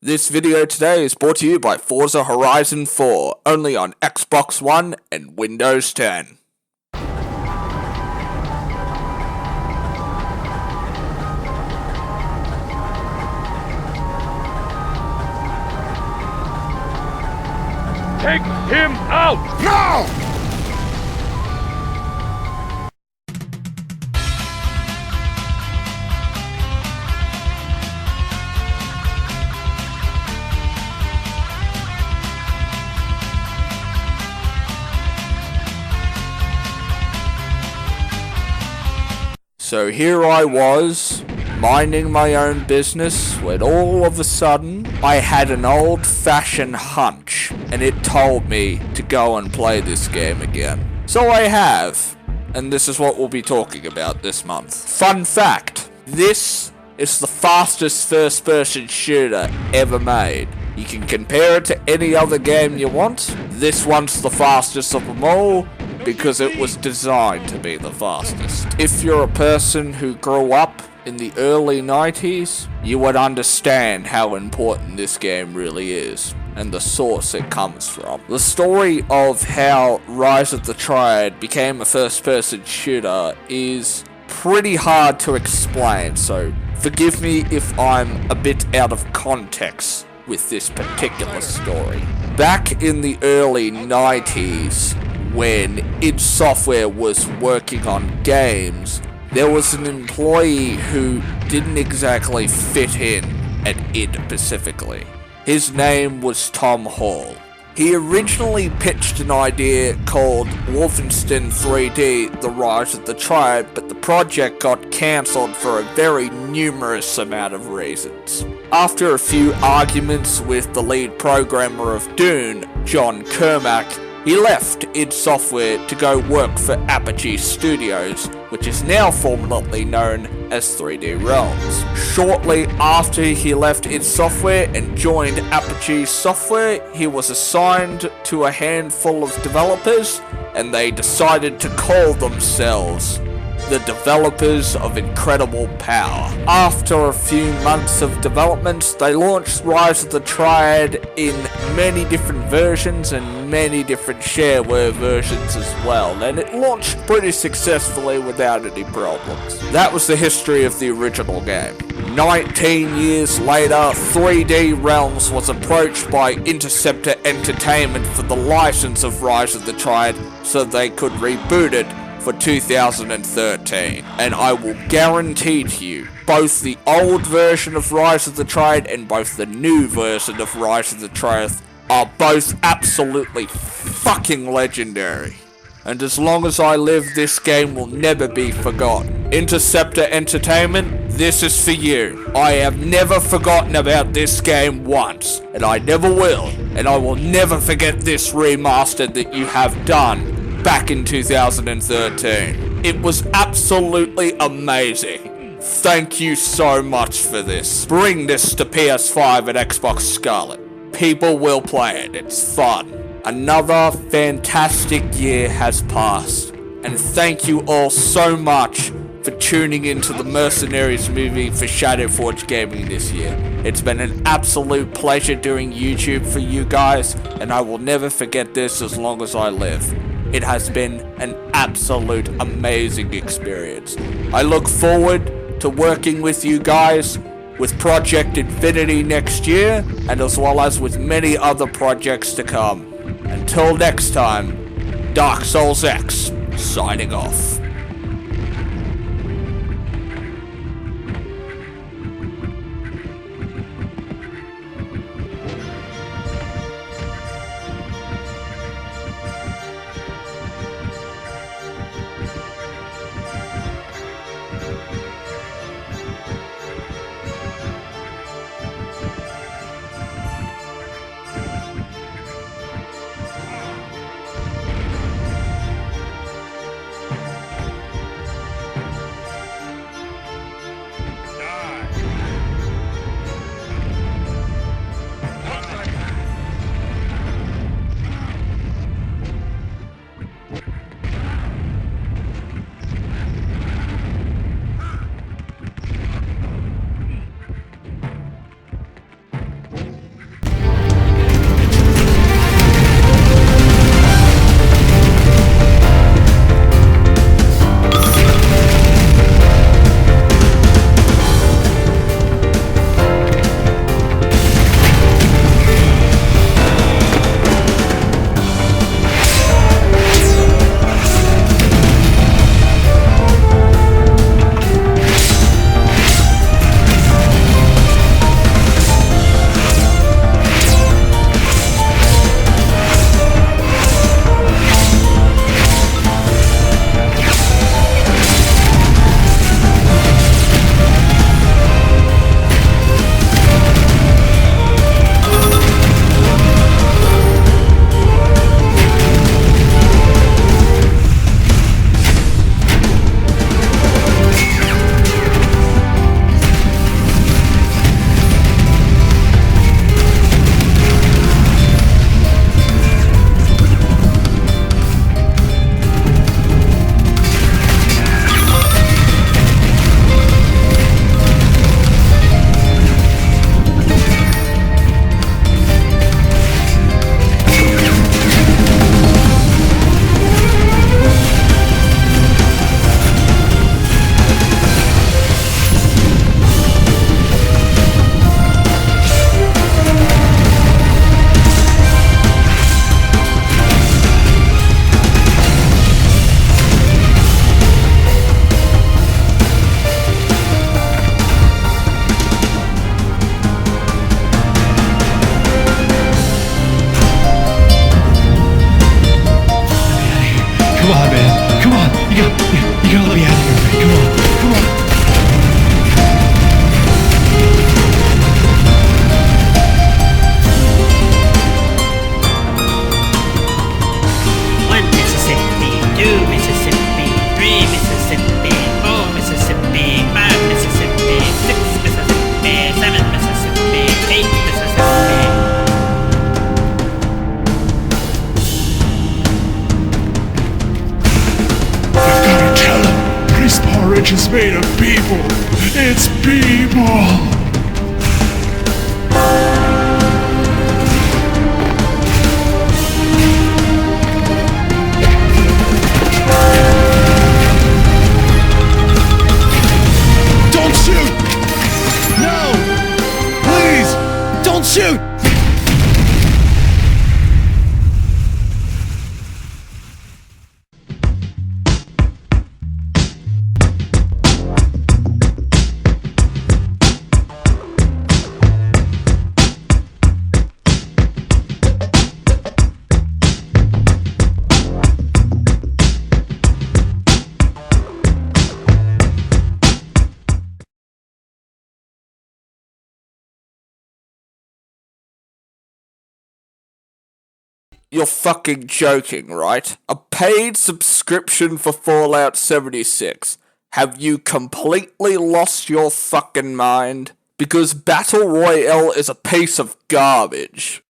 This video today is brought to you by Forza Horizon 4, only on Xbox One and Windows 10. Take him out! No! So here I was, minding my own business, when all of a sudden, I had an old-fashioned hunch, and it told me to go and play this game again. So I have, and this is what we'll be talking about this month. Fun fact, this is the fastest first-person shooter ever made. You can compare it to any other game you want. This one's the fastest of them all, because it was designed to be the fastest. If you're a person who grew up in the early 90s, you would understand how important this game really is, and the source it comes from. The story of how Rise of the Triad became a first-person shooter is pretty hard to explain, so forgive me if I'm a bit out of context with this particular story. Back in the early 90s, when id Software was working on games, there was an employee who didn't exactly fit in at id specifically. His name was Tom Hall. He originally pitched an idea called Wolfenstein 3D: The Rise of the Triad, but the project got cancelled for a very numerous amount of reasons. After a few arguments with the lead programmer of Dune, John Carmack, he left id Software to go work for Apogee Studios, which is now formerly known as 3D Realms. Shortly after he left id Software and joined Apogee Software, he was assigned to a handful of developers, and they decided to call themselves the Developers of Incredible Power. After a few months of development, they launched Rise of the Triad in many different versions and many different shareware versions as well, and it launched pretty successfully without any problems. That was the history of the original game. 19 years later, 3D Realms was approached by Interceptor Entertament for the license of Rise of the Triad so they could reboot it for 2013, and I will guarantee to you, both the old version of Rise of the Triad and both the new version of Rise of the Triad are both absolutely fucking legendary. And as long as I live, this game will never be forgotten. Interceptor Entertainment, this is for you. I have never forgotten about this game once, and I never will, and I will never forget this remaster that you have done back in 2013. It was absolutely amazing. Thank you so much for this. Bring this to PS5 and Xbox Scarlet. People will play it. It's fun. Another fantastic year has passed, and thank you all so much for tuning into the Mercenaries movie for Shadowforge Gaming this year. It's been an absolute pleasure doing YouTube for you guys, and I will never forget this as long as I live. It has been an absolute amazing experience. I look forward to working with you guys with Project Infinity next year, and as well as with many other projects to come. Until next time, Dark Souls X, signing off. made of people. It's people. Don't shoot! No! Please! Don't shoot! You're fucking joking, right? A paid subscription for Fallout 76. Have you completely lost your fucking mind? Because Battle Royale is a piece of garbage.